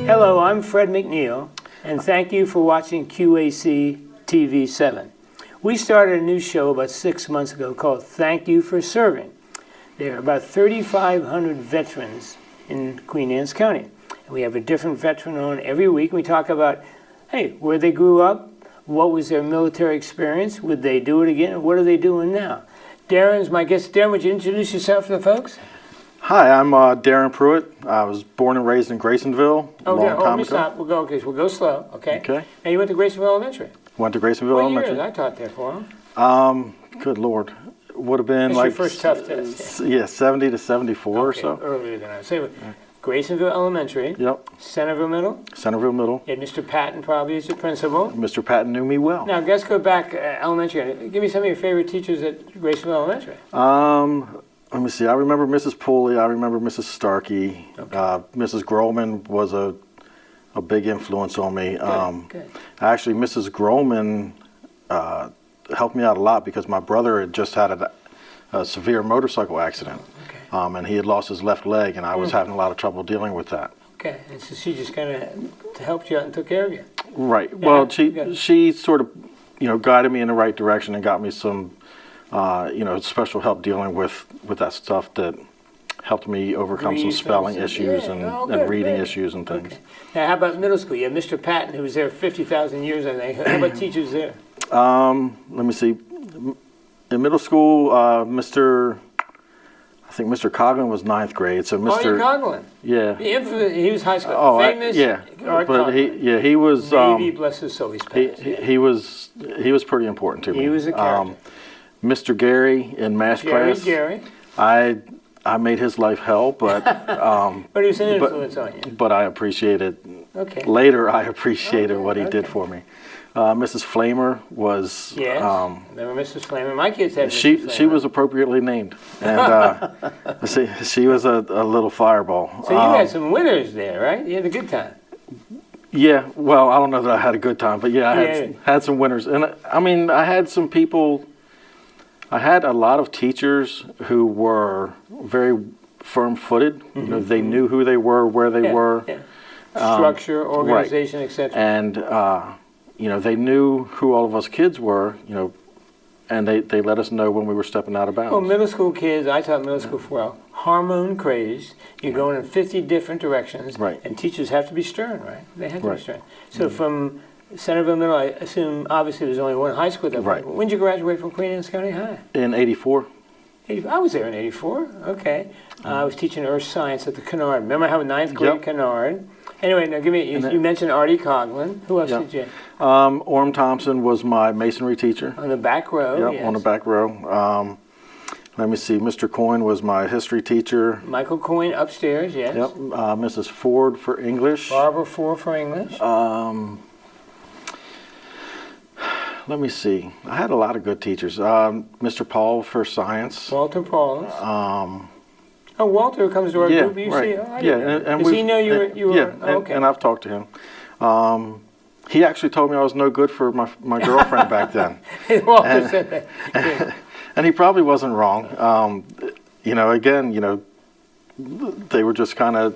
Hello, I'm Fred McNeil, and thank you for watching QAC TV 7. We started a new show about 6 months ago called Thank You for Serving. There are about 3,500 veterans in Queen Anne's County. And we have a different veteran on every week. We talk about, hey, where they grew up, what was their military experience, would they do it again, and what are they doing now? Darrin's my guest. Darrin, would you introduce yourself to the folks? Hi, I'm Darrin Pruitt. I was born and raised in Graysonville a long time let me ago. stop. We'll go slow, okay? Okay. And you went to Graysonville Elementary. Went to Graysonville What Elementary. years? I taught there for them. Good Lord. Would have been That's like your first tough test. Yeah, 70 to 74 or Okay, so. earlier than I was. So, Graysonville Elementary. Yep. Centerville Middle. Centerville Middle. You had Mr. Patton probably as your principal. Mr. Patton knew me well. Now, let's go back elementary. Give me some of your favorite teachers at Graysonville Elementary. Let me see. I remember Mrs. Pooley. I remember Mrs. Starkey. Okay. Mrs. Grohlman was a big influence on me. Good. Actually, Mrs. Grohlman helped me out a lot because my brother had just had a severe motorcycle accident. Okay. And he had lost his left leg, and I was having a lot of trouble dealing with that. Okay, and so she just kind of helped you out and took care of you. Right. Yeah, Well, good. she sort of, guided me in the right direction and got me some, special help dealing with that stuff that helped me overcome some Read spelling some- issues yeah, and good, reading good. issues and things. Okay. Now, how about middle school? You have Mr. Patton, who was there 50,000 years, I think. How about teachers there? Let me see. In middle school, I think Mr. Coughlin was 9th grade. So Mr. Artie Coughlin. Yeah. The infamous, he was high school. Oh, Famous yeah. Art But Coughlin. he was. Navy, bless his soul, he's passed. He was pretty important to me. He was a character. Mr. Gary in math class. Gary. I made his life hell, but But he was an influence on you. but I appreciated. Okay. Later, I appreciated what he did okay. for me. Mrs. Flamer was. Yes. Remember Mrs. Flamer? My kids had Mrs. She Flamer. was appropriately named, and she was a little fireball. So you had some winners there, right? You had a good time. Yeah, well, I don't know that I had a good time, but yeah, I had some winners. And I mean, I had some people, I had a lot of teachers who were very firm-footed. They knew who they were, where they were. Yeah. Structure, organization, right. etc. And, they knew who all of us kids were, and they let us know when we were stepping out of bounds. Well, middle school kids, I taught middle school for a while, hormone crazed. You're going in 50 different directions. Right. And teachers have to be stern, right? They have to be Right. stern. So from Centerville Middle, I assume, obviously, there's only one high school at that point. Right. When did you graduate from Queen Anne's County High? In 84. I was there in 84. Okay. I was teaching earth science at the Kennard. Remember how 9th grade Yep. Kennard? Anyway, now give me, you mentioned Artie Coughlin. Who else did you? Orm Thompson was my masonry teacher. On the back row, Yep, yes. on the back row. Let me see. Mr. Coyne was my history teacher. Michael Coyne upstairs, yes. Yep. Mrs. Ford for English. Barbara Ford for English. Let me see. I had a lot of good teachers. Mr. Paul for science. Walter Paulus. Oh, Walter comes to our Yeah, group. You right. see, I Yeah, didn't- and does he know you were? Yeah, okay. and I've talked to him. He actually told me I was no good for my girlfriend back then. Walter said that. Yeah. And he probably wasn't wrong. Again, they were just kind of,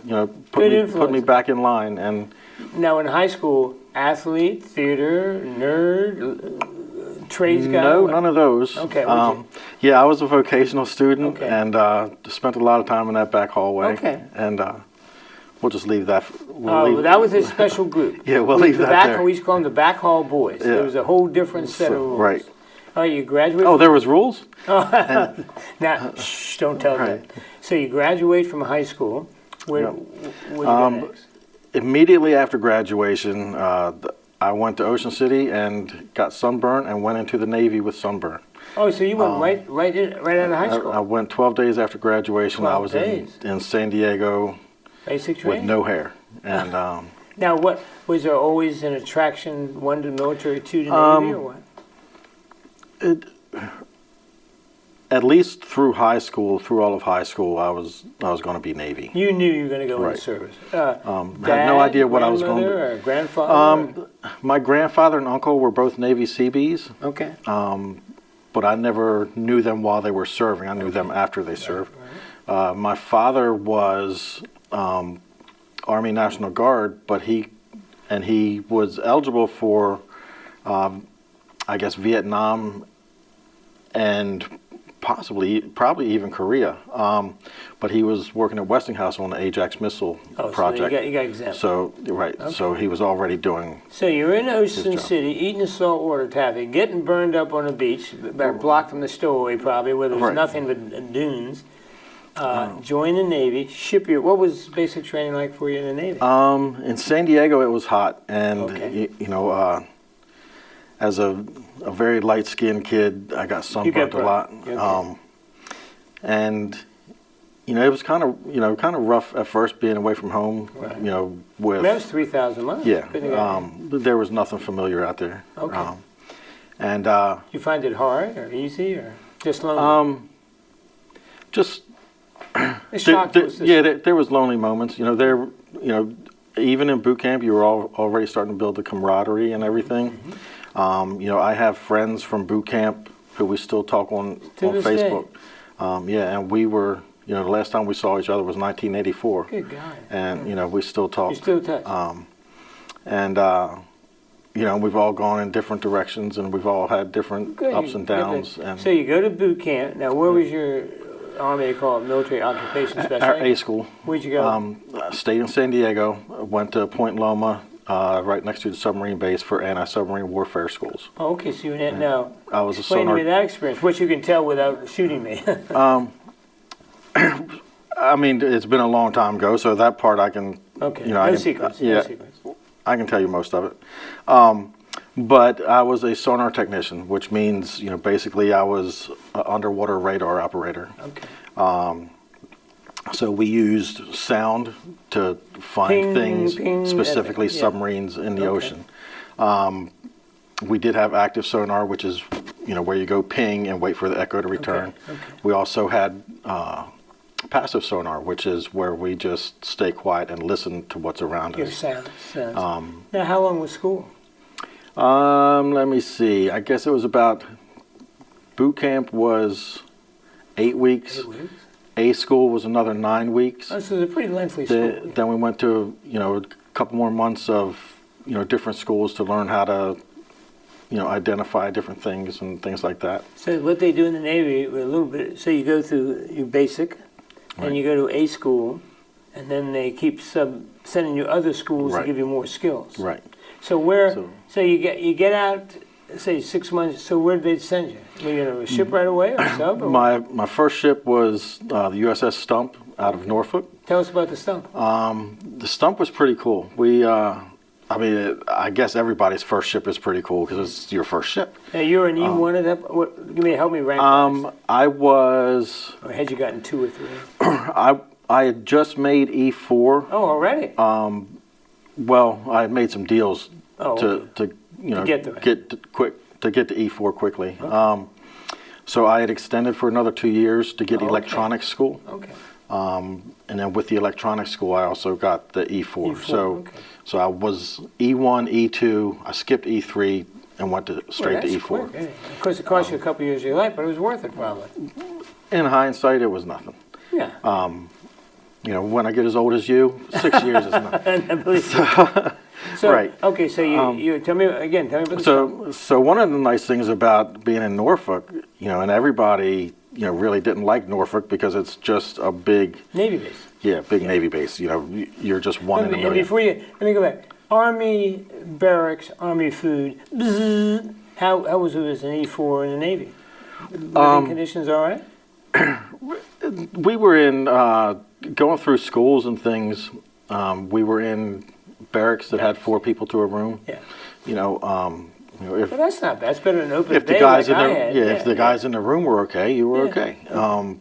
put me back in line. And Now, in high school, athlete, theater, nerd, trades guy? no, none of those. Okay. Yeah, I was a vocational student Okay. and spent a lot of time in that back hallway. Okay. And we'll just leave that. That was his special group. Yeah, we'll leave the that back, there. We used to call them the back hall boys. Yeah. There was a whole different set of rules. Right. Oh, you graduated? Oh, there was rules? Now, shh, don't tell them. Right. So you graduate from high school. Where Yep. did you go next? Immediately after graduation, I went to Ocean City and got sunburned and went into the Navy with sunburn. Oh, so you went right out of high school? I went 12 days after graduation. 12 I was days. in San Diego Basic with training? no hair. And Now, what was there always an attraction, one to the military, two to Navy, or what? At least through high school, through all of high school, I was going to be Navy. You knew you were going to go Right. into service. Had no idea what I was going to do. Or grandfather? My grandfather and uncle were both Navy Seabees, Okay. but I never knew them while they were serving. I knew them after they served. My father was Army National Guard, but he was eligible for, I guess, Vietnam and probably even Korea. But he was working at Westinghouse on the Ajax missile project. So you got exempt. So, right. Okay. So he was already doing. So you're in Ocean City, eating saltwater taffy, getting burned up on a beach, about a block from the stowaway probably, where there's nothing but dunes. Join the Navy. What was basic training like for you in the Navy? In San Diego, it was hot, and as a very light-skinned kid, I got sunburned a lot. Okay. And it was kind of rough at first being away from home. Right. With that was 3,000 miles. Yeah. There was nothing familiar out there. Okay. And you find it hard or easy or just lonely? Just. There was lonely moments. Even in boot camp, you were already starting to build the camaraderie and everything. Mm-hmm. I have friends from boot camp who we still talk on Facebook. And we were, the last time we saw each other was 1984. Good guy. And we still talk. You still touch. We've all gone in different directions, and we've all had different ups and downs. So you go to boot camp. Now, where was your Army? They call it military occupation specialty. Our A school. Where'd you go? Stayed in San Diego. Went to Point Loma, right next to the submarine base for anti-submarine warfare schools. Oh, okay, so you went now. I was explain to me that experience. What you can tell without shooting me. I mean, it's been a long time ago, so that part I can. Okay. No secrets. No secrets. I can tell you most of it. But I was a sonar technician, which means, basically I was an underwater radar operator. Okay. So we used sound to find things, specifically submarines in the ocean. We did have active sonar, which is, where you go ping and wait for the echo to return. Okay. We also had passive sonar, which is where we just stay quiet and listen to what's around us. Sounds. Now, how long was school? Let me see. I guess it was about, boot camp was 8 weeks. 8 weeks? A school was another 9 weeks. Oh, so it's a pretty lengthy school. Then we went to, a couple more months of, different schools to learn how to, identify different things and things like that. So what they do in the Navy, a little bit, so you go through your basic, and you go to A school, and then they keep sending you other schools to give you more skills. Right. So so you get out, say 6 months. So where did they send you? Were you on a ship right away or sub? Or my first ship was the USS Stump out of Norfolk. Tell us about the Stump. The Stump was pretty cool. I guess everybody's first ship is pretty cool because it's your first ship. Now you're an E1 at that. Help me rank. I was. Or had you gotten 2 or 3? I had just made E4. Oh, already. Well, I had made some deals to get to E4 quickly. Okay. So I had extended for another 2 years to get electronics school. Okay. And then with the electronics school, I also got the E4. So I was E1, E2. I skipped E3 and went straight to E4. Quick, yeah. Of course, it cost you a couple years of your life, but it was worth it probably. In hindsight, it was nothing. Yeah. When I get as old as you, 6 years is nothing. Right. Okay, so you tell me about the So one of the nice things about being in Norfolk, and everybody, really didn't like Norfolk because it's just a big Navy base. Yeah, big Navy base. You're just one in a million. Before let me go back. Army barracks, Army food. Bzzz. How was it as an E4 in the Navy? Living conditions all right? We were in going through schools and things. We were in barracks that had 4 people to a room. Yeah. If but that's not bad. That's better than open if day the guys like in the if the guys in the room were okay, you were okay. And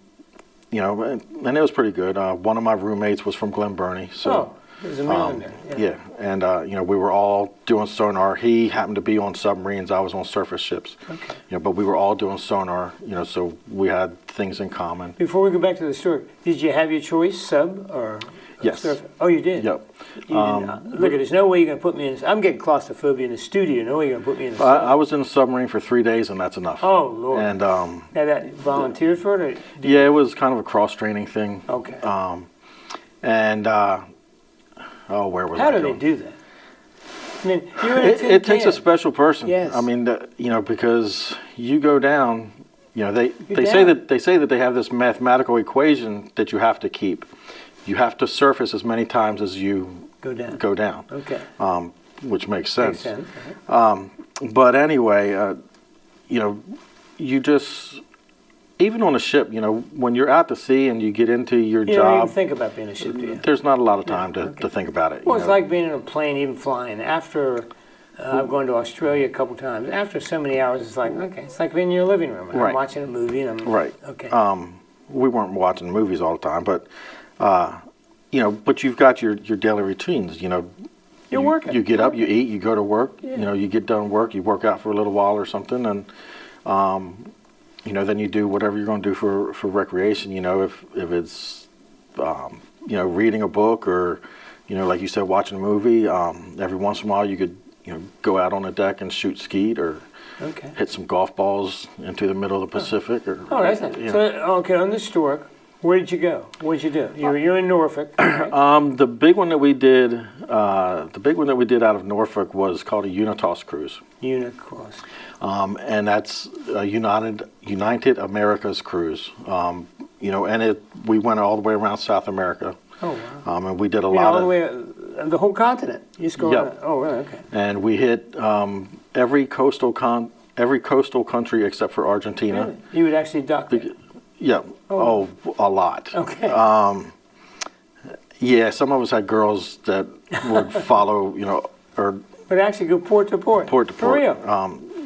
it was pretty good. One of my roommates was from Glen Burnie, so there's a man there. Yeah, and we were all doing sonar. He happened to be on submarines. I was on surface ships. Okay. But we were all doing sonar. So we had things in common. Before we go back to the story, did you have your choice, sub or? Yes. Surface? Oh, you did? Yep. You did look, there's no way you're going to put me in. I'm getting claustrophobia in the studio. No way you're going to put me in the sub. I was in a submarine for 3 days, and that's enough. Oh, Lord. And now that volunteered for it? Yeah, it was kind of a cross-training thing. Okay. And where was How I do going? they do that? I mean, you're in a tin It takes a can. special person. Yes. I mean, because you go down, they down. say that they have this mathematical equation that you have to keep. You have to surface as many times as you Go down. Okay. Okay. Which makes sense. Makes sense. But anyway, you just, even on a ship, when you're out to sea and you get into your You don't even job, think about being a ship, do you? there's not a lot of time Okay. to think about it. Well, it's like being in a plane, even flying. After I've gone to Australia a couple times. After so many hours, it's like, okay, it's like being in your living room. Right. I'm watching a movie and I'm Right. Okay. We weren't watching movies all the time, but but you've got your daily routines. You're working. You get up, you eat, you go to work. Yeah. You get done work, you work out for a little while or something, and then you do whatever you're going to do for recreation. If it's reading a book or like you said, watching a movie. Every once in a while, you could go out on the deck and shoot skeet or hit some golf balls into the middle of the Pacific. Oh, that's nice. So, okay, on the Stork, where did you go? What did you do? You're in Norfolk. Right? The big one that we did, out of Norfolk was called a Unitas cruise. Unicross. And that's a United Americas cruise. And we went all the way around South America. Oh, wow. And we did a lot all of the way, the whole continent. You just go around. Oh, really? Okay. And we hit every coastal country except for Argentina. Really? You would actually dock there? Yeah. Oh, a lot. Okay. Yeah, some of us had girls that would follow, or But actually go port to port. port to For port. real.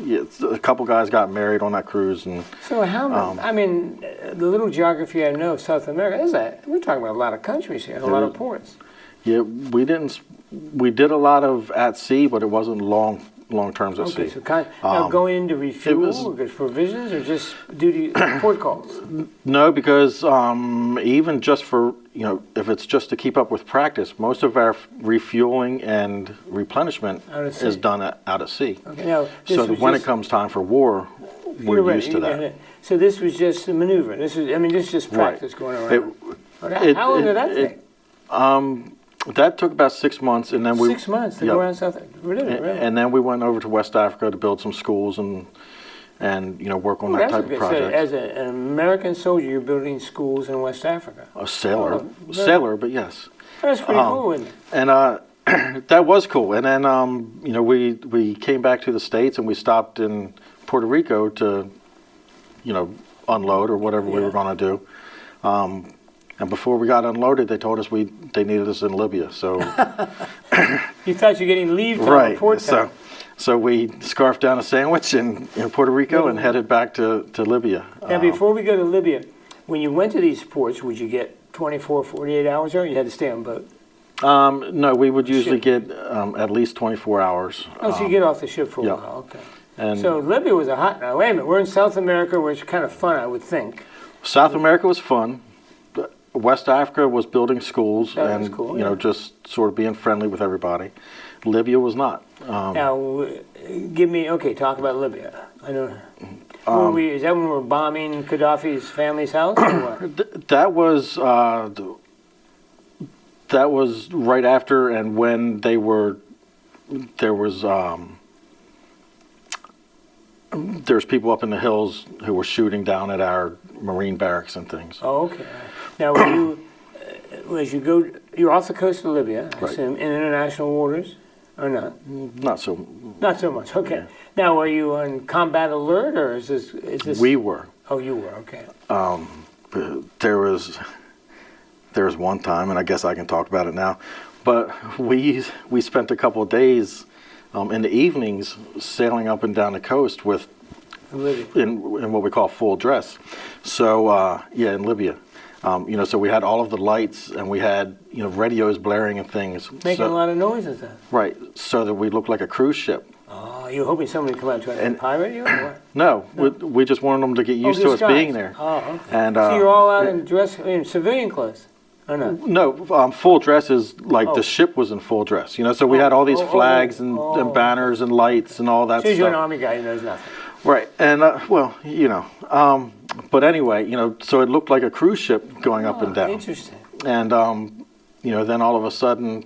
Yeah, a couple guys got married on that cruise, and So how many, I mean, the little geography I know of South America, we're talking about a lot of countries here, a lot of ports. yeah, we did a lot of at sea, but it wasn't long terms at Okay, sea. so now going into refuel, or provisions, or just duty port calls? No, because even just for if it's just to keep up with practice, most of our refueling and replenishment is done out at sea. Okay, now, So that when it comes time for war, we're used to that. So this was just a maneuver. This is just practice going around. How long did that take? That took about 6 months, and then 6 months to go around South Africa. Really? And then we went over to West Africa to build some schools and work on that type of project. So as an American soldier, you're building schools in West Africa. A sailor, but yes. That's pretty cool, isn't it? And that was cool. And then we came back to the States and we stopped in Puerto Rico to unload or whatever we were going to do. And before we got unloaded, they told us they needed us in Libya. So you thought you're getting leave time, right. port time. So we scarfed down a sandwich in Puerto Rico and headed back to Libya. Now, before we go to Libya, when you went to these ports, would you get 24, 48 hours, or you had to stay on boat? No, we would usually get at least 24 hours. Oh, so you get off the ship for a while. Okay. And so Libya was a hot. Now wait a minute, we're in South America, where it's kind of fun, I would think. South America was fun. West Africa was building schools and cool, just sort of being friendly with everybody. Libya was not. Now, talk about Libya. I know. Is that when we were bombing Gaddafi's family's house, or what? That was right after, and when there was people up in the hills who were shooting down at our Marine barracks and things. Oh, okay. Now, as you go, you're off the coast of Libya, I assume, in international waters, or not? Not so. Not so much. Okay. Yeah. Now, are you on combat alert, or is this? We were. Oh, you were. Okay. There was one time, and I guess I can talk about it now, but we spent a couple of days in the evenings sailing up and down the coast with in what we call full dress. So in Libya. So we had all of the lights, and we had radios blaring and things. Making a lot of noises then. Right, so that we looked like a cruise ship. Oh, you were hoping somebody would come out to pirate you, or what? No, we just wanted them to get used to us being there. Oh, okay. And, so you're all out in civilian clothes, or not? No, full dress is like the ship was in full dress. So we had all these flags and banners and lights and all that stuff. So you're an Army guy who knows nothing. Right, and but anyway, so it looked like a cruise ship going up and down. Interesting. And then all of a sudden,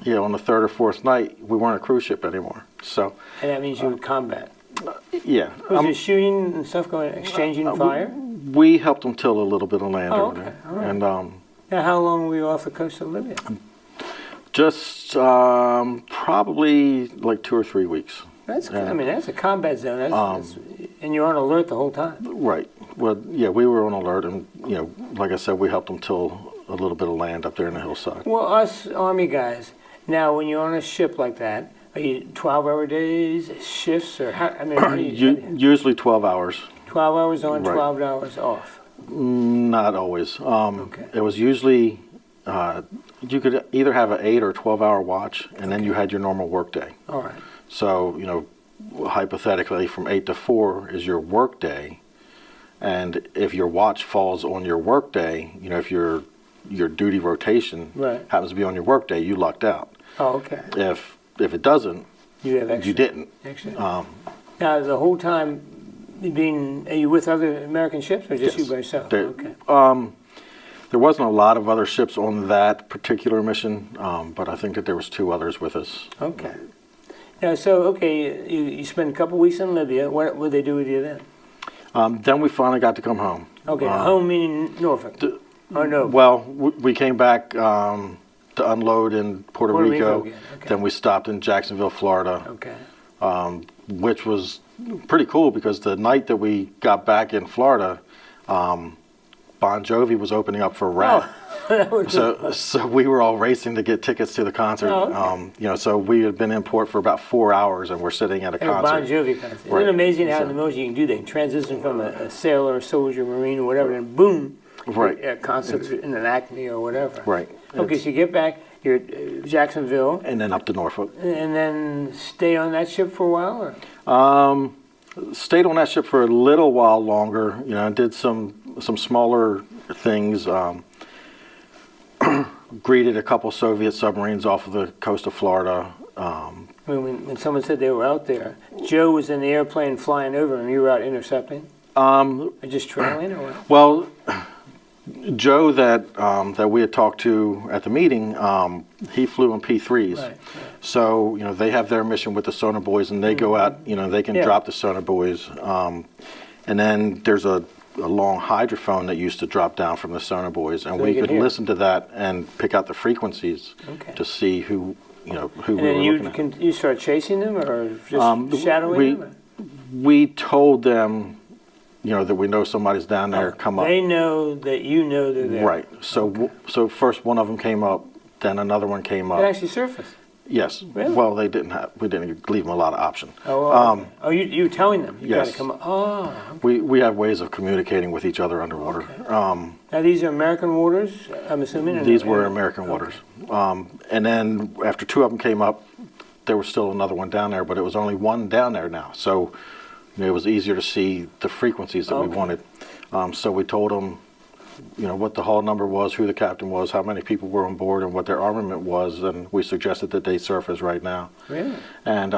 on the third or fourth night, we weren't a cruise ship anymore. So. And that means you would combat. Yeah. Was there shooting and stuff going, exchanging fire? We helped them till a little bit of land over okay. there. All right. And now, how long were you off the coast of Libya? just probably like 2 or 3 weeks. That's a combat zone. And you're on alert the whole time. Right. Well, yeah, we were on alert, and like I said, we helped them till a little bit of land up there in the hillside. Well, us Army guys. Now, when you're on a ship like that, are you 12-hour days, shifts, or how? Usually 12 hours. 12 hours on, Right. 12 hours off. Not always. Okay. It was usually you could either have an 8 or 12-hour watch, and then you had your normal work day. All right. So hypothetically, from 8 to 4 is your work day, and if your watch falls on your work day, if your duty rotation Right. happens to be on your work day, you lucked out. Oh, okay. If it doesn't, You have extra. you didn't. Extra. Now, the whole time, are you with other American ships, or just Yes. you by yourself? There- Okay. There wasn't a lot of other ships on that particular mission, but I think that there was 2 others with us. Okay. Now, you spend a couple weeks in Libya. What would they do with you then? Then we finally got to come home. Okay, home meaning Norfolk. No? Well, we came back to unload in Puerto Rico. again. Okay. Then we stopped in Jacksonville, Florida, Okay. which was pretty cool because the night that we got back in Florida, Bon Jovi was opening up for Rat. So we were all racing to get tickets to the concert. Oh, okay. So we had been in port for about 4 hours, and we're sitting at a concert. Bon Jovi concert. Isn't Right. it amazing how in the military you can do that? You transition from a sailor, soldier, marine, or whatever, and boom, Right. a concert in an Acme or whatever. Right. Okay, so you get back, you're at Jacksonville, And then up to Norfolk. and then stay on that ship for a while? Or? Stayed on that ship for a little while longer. Did some smaller things. Greeted a couple Soviet submarines off of the coast of Florida. When someone said they were out there, Joe was in the airplane flying over, and you were out intercepting? Or just trailing, or what? Well, Joe that we had talked to at the meeting, he flew in P3s. Right. So, they have their mission with the sonar buoys, and they go out, they can drop the sonar buoys. And then there's a long hydrophone that used to drop down from the sonar buoys, and So we you could could hear. listen to that and pick out the frequencies Okay. to see who we And were then looking at. you start chasing them, or just shadowing them? We told them, that we know somebody's down there, come up. They know that you know they're there. Right. So first one of them came up, then another one came It up. actually surfaced. Yes. Really? Well, we didn't leave them a lot of option. You were telling them you got yes. to come up. Oh, We have ways of communicating with each other underwater. now these are American waters, I'm assuming. Or These no? were American waters. And then after 2 of them came up, there was still another one down there, but it was only one down there now. So it was easier to see the frequencies that we wanted. So we told them, what the hull number was, who the captain was, how many people were on board, and what their armament was, and we suggested that they surface right now. Really? And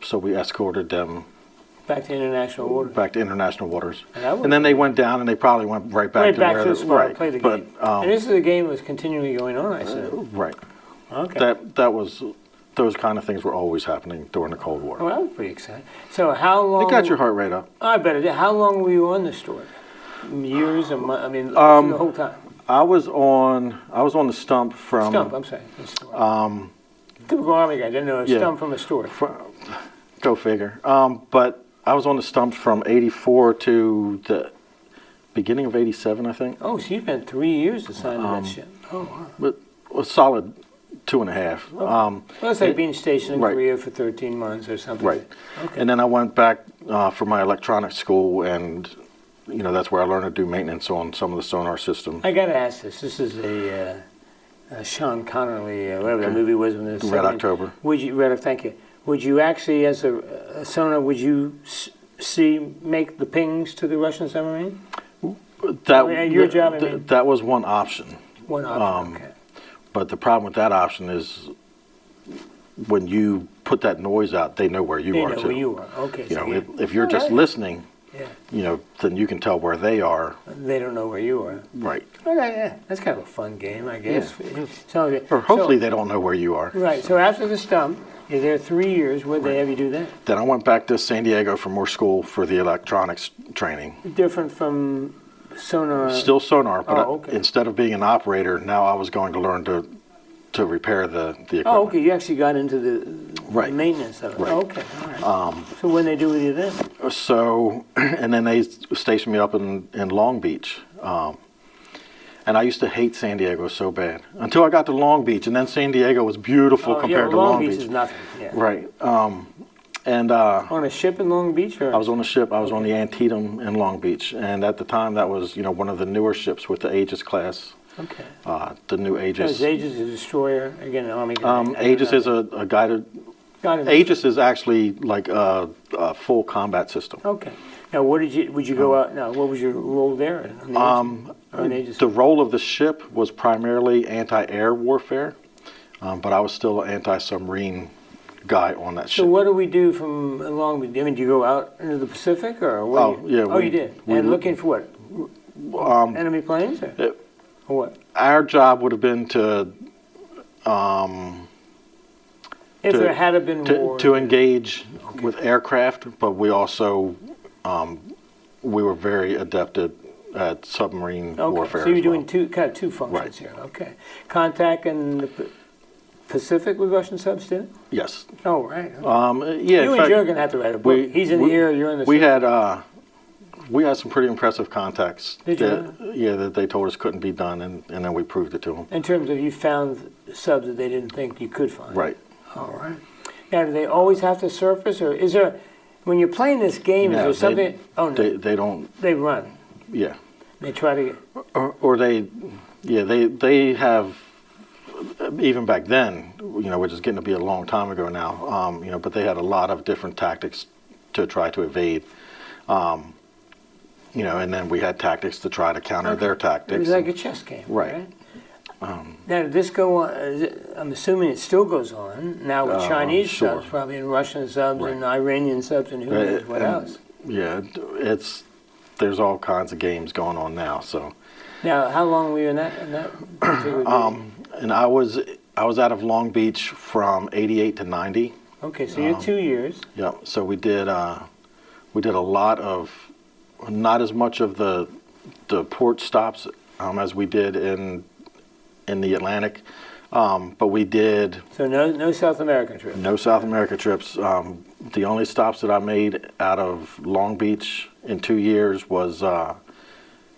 so we escorted them Back to international waters. back to international waters. And And then they went down, and they probably went right back to where to the they spot, play the But game. And this is a game that was continually going on, I assume. right. Okay. Those kind of things were always happening during the Cold War. Well, that was pretty exciting. So how long? It got your heart rate up. I bet it did. How long were you on the story? Years, or months? I mean, the whole time. I was on the Stump from Stump, I'm sorry. The story. Typical Army guy didn't know a yeah. Stump from a story. Go figure. But I was on the Stump from '84 to the beginning of '87, I think. Oh, so you spent 3 years assigned to that ship. Oh, wow. But a solid 2.5. Well, it's like being stationed in right. Korea for 13 months or something. Right. Okay. And then I went back for my electronics school, and that's where I learned to do maintenance on some of the sonar systems. I got to ask this. This is a Sean Connery, whatever the movie was. When Red October. Thank you. Would you actually, as a sonar, would you make the pings to the Russian submarine? Your job, I mean. That was one option. One option, okay. But the problem with that option is when you put that noise out, they know where you are They know too. where you are. Okay. If you're just listening, then you can tell where they are. They don't know where you are. Right. Okay, yeah, that's kind of a fun game, I guess. Yeah. So, Or hopefully they don't know where you are. Right. So after the Stump, you're there 3 years. What did they have you do then? Then I went back to San Diego for more school for the electronics training. Different from sonar? Still sonar, but okay. Instead of being an operator, now I was going to learn to repair the equipment. Oh, okay. You actually got into the maintenance of it. Right. Oh, okay. All right. So what did they do with you then? So, and then they stationed me up in Long Beach. And I used to hate San Diego so bad until I got to Long Beach, and then San Diego was beautiful compared to Long Beach. Long Beach is nothing. Yeah. Right. And on a ship in Long Beach? Or? I was on a ship. I was on the Antietam in Long Beach, and at the time that was one of the newer ships with the Aegis class. Okay. The new Aegis. Is Aegis a destroyer? Again, an Army. Aegis is a guided. Aegis is actually like a full combat system. Okay. Now, would you go out? Now, what was your role there? The role of the ship was primarily anti-air warfare, but I was still an anti-submarine guy on that ship. So what do we do from Long Beach? I mean, do you go out into the Pacific, or what? You did. And looking for what? Enemy planes, or what? Our job would have been to. If there had been war. To engage with aircraft, but we also we were very adept at submarine warfare. So you're doing two functions here. Okay. Contact in the Pacific with Russian subs too? Yes. Oh, right. Yeah. You and Joe are going to have to write a book. He's in the air, you're in the sea. We had some pretty impressive contacts. Did you? Yeah, that they told us couldn't be done, and then we proved it to them. In terms of you found subs that they didn't think you could find. Right. All right. Now, do they always have to surface, or is there, when you're playing this game, is there something? They don't. They run. Yeah. They try to get. They have, even back then, which is getting to be a long time ago now, but they had a lot of different tactics to try to evade. And then we had tactics to try to counter their tactics. It was like a chess game, right? Now, did this go on? I'm assuming it still goes on now with Chinese subs, probably, and Russian subs, and Iranian subs, and who knows what else. Yeah, there's all kinds of games going on now. So. Now, how long were you in that particular game? And I was out of Long Beach from '88 to '90. Okay, so you're 2 years. Yeah. So we did a lot of, not as much of the port stops as we did in the Atlantic, but we did. So no South American trips. No South America trips. The only stops that I made out of Long Beach in 2 years was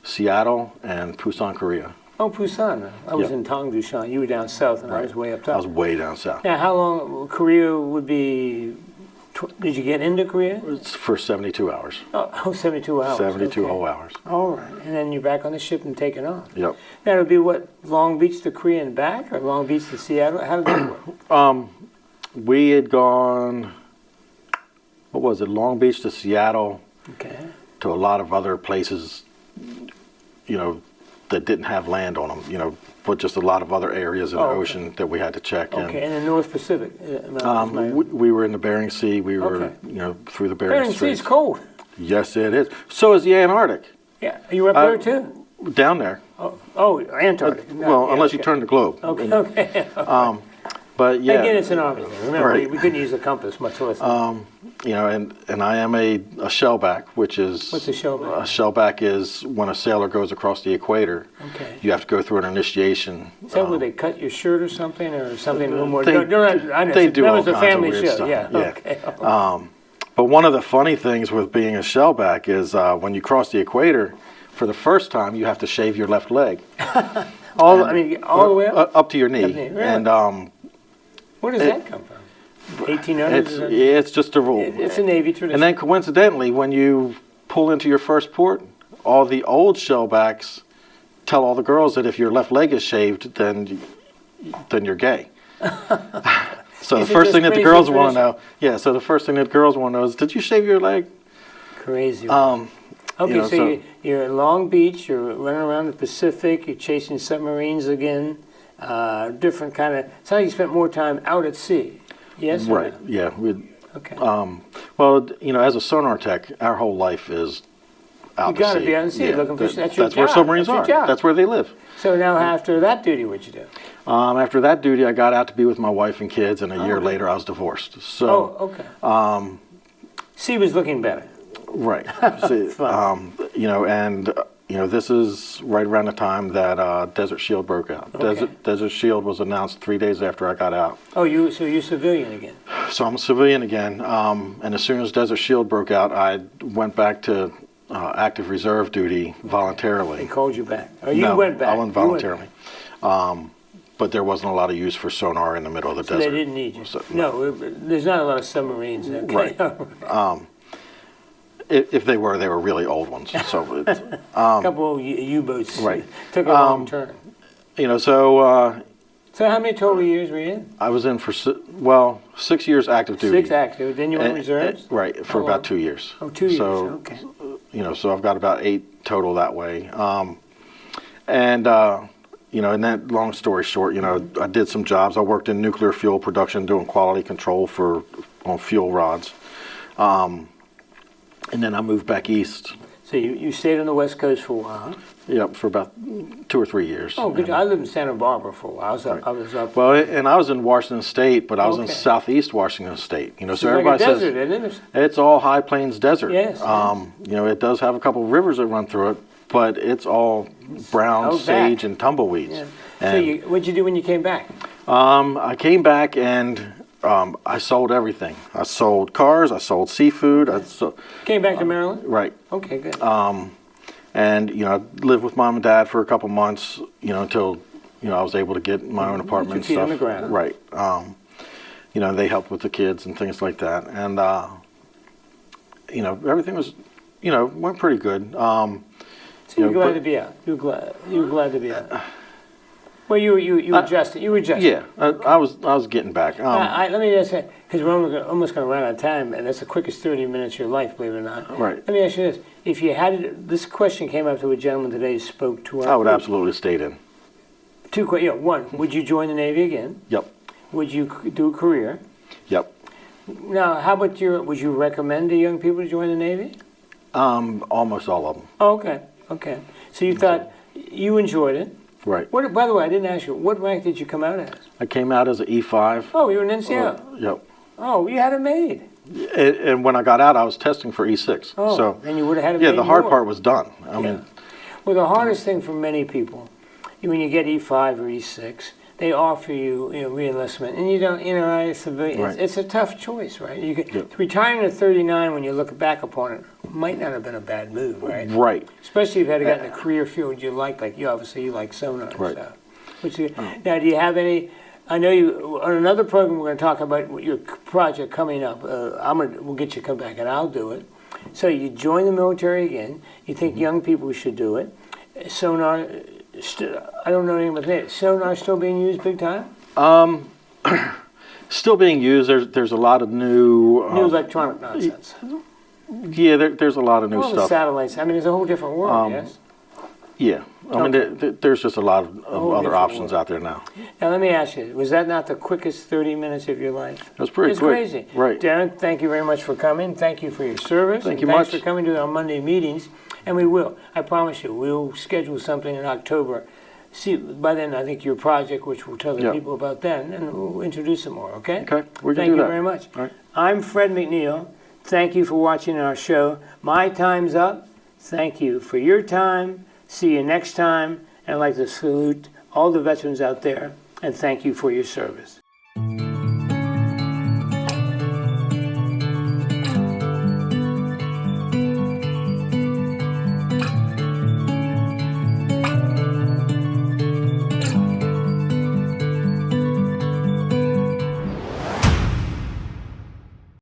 Seattle and Busan, Korea. Oh, Busan. I was in Tongdushan. You were down south, and I was way up top. I was way down south. Now, how long Korea would be? Did you get into Korea? It's for 72 hours. Oh, 72 hours. 72 whole hours. All right. And then you're back on the ship and taking off. Yep. Now, it would be what, Long Beach to Korea and back, or Long Beach to Seattle? How did that work? We had gone, what was it, Long Beach to Seattle, to a lot of other places, that didn't have land on them, but just a lot of other areas in the ocean that we had to check in. Okay, and the North Pacific? We were in the Bering Sea. We were, through the Bering Strait. Bering Sea is cold. Yes, it is. So is the Antarctic. Yeah, you were up there too? Down there. Oh, Antarctic. Unless you turn the globe. Okay. But yeah. Again, it's an Army thing. Remember, we couldn't use a compass, much less. And I am a shellback, which is... What's a shellback? A shellback is when a sailor goes across the equator. Okay. You have to go through an initiation. Is that where they cut your shirt or something, or something a little more? They do all kinds of weird stuff. Yeah. Okay. But one of the funny things with being a shellback is when you cross the equator, for the first time, you have to shave your left leg. all the way up? Up to your knee. Really? And where does that come from? 1800s? It's just a rule. It's a Navy tradition. And then coincidentally, when you pull into your first port, all the old shellbacks tell all the girls that if your left leg is shaved, then you're gay. So the first thing that the girls want to know, so the first thing that girls want to know is, did you shave your leg? Crazy. Okay, so you're at Long Beach, you're running around the Pacific, you're chasing submarines again, different kind of, sounds like you spent more time out at sea. Yes? Right, yeah. Okay. Well, Well, as a sonar tech, our whole life is out You to got to sea. be out to sea looking for. That's your That's where job. submarines That's your are. job. That's where they live. So now after that duty, what'd you do? After that duty, I got out to be with my wife and kids, and a year Okay. later, I was divorced. So, okay. Sea was looking better. right. See, this is right around the time that Desert Shield broke out. Okay. Desert Shield was announced 3 days after I got out. Oh, so you're civilian again? So I'm a civilian again, and as soon as Desert Shield broke out, I went back to active reserve duty voluntarily. They called you back. Oh, you No, went back. I went voluntarily. But there wasn't a lot of use for sonar in the middle of the desert. They didn't need you. So, no, there's not a lot of submarines. Okay. Right. If they were really old ones. So it's, a couple of U-boats right. took a long turn. So how many total years were you in? I was in for 6 years active duty. 6 active. Then you went reserves? Right, for about 2 years. Oh, 2 years. So, Okay. So I've got about 8 total that way. And that, long story short, I did some jobs. I worked in nuclear fuel production doing quality control on fuel rods. And then I moved back east. So you stayed on the West Coast for a while? Yep, for about 2 or 3 years. Oh, good. I lived in Santa Barbara for a while. I was up. Well, and I was in Washington State, but I was in southeast Washington State. So it's everybody like a says desert, isn't it? it's all high plains desert. Yes. It does have a couple of rivers that run through it, but it's all brown sage and tumbleweeds. Yeah. And So what'd you do when you came back? I came back and I sold everything. I sold cars. I sold seafood. Came back to Maryland? Right. Okay, good. And I lived with mom and dad for a couple months. Until I was able to get my own apartment and feet stuff. on the ground. Right. They helped with the kids and things like that. And everything was went pretty good. So you're glad to be out. You were glad to be out. Well, you adjusted. You adjusted. Yeah, I was getting back. Let me just say, because we're almost going to run out of time, and that's the quickest 30 minutes of your life, believe it or not. Right. Let me ask you this: if you had this question came up to a gentleman today who spoke to our I would group. absolutely stayed in. 2 questions. One: would you join the Navy again? Yep. Would you do a career? Yep. Now, how about would you recommend to young people to join the Navy? Almost all of them. Oh, okay. Okay. So you thought you enjoyed it. Right. By the way, I didn't ask you, what rank did you come out as? I came out as an E5. Oh, you were an NCO. Yep. Oh, you had it made. And when I got out, I was testing for E6. Oh, so then you would have had it yeah, made the hard more. part was done. I mean, well, the hardest thing for many people, when you get E5 or E6, they offer you, reenlistment, and you don't, civilian. Right. It's a tough choice, right? You could, retiring at 39, when you look back upon it, might not have been a bad move, right? Right. Especially if you had gotten a career field you like you obviously you like sonar and Right. stuff. Now, do you have any? I know you on another program we're going to talk about your project coming up. We'll get you to come back and I'll do it. So you join the military again. You think young people should do it. Sonar. I don't know anything about that. Sonar still being used big time? Still being used. There's a lot of new electronic nonsense. Yeah, there's a lot of new All the stuff. satellites. I mean, it's a whole different world. Yes. Yeah, I mean, there's just a lot of other different options world. out there now. Now let me ask you: was that not the quickest 30 minutes of your life? It was pretty it's quick. Crazy. Right. Darrin, thank you very much for coming. Thank you for your service. Thank you thanks much. for coming to our Monday meetings. And we will. I promise you, we'll schedule something in October. See, by then, I think your project, which we'll tell the people about then, and we'll introduce them more, okay? Okay, we can Thank do you that. very much. All right. I'm Fred McNeil. Thank you for watching our show. My time's up. Thank you for your time. See you next time. And I'd like to salute all the veterans out there and thank you for your service.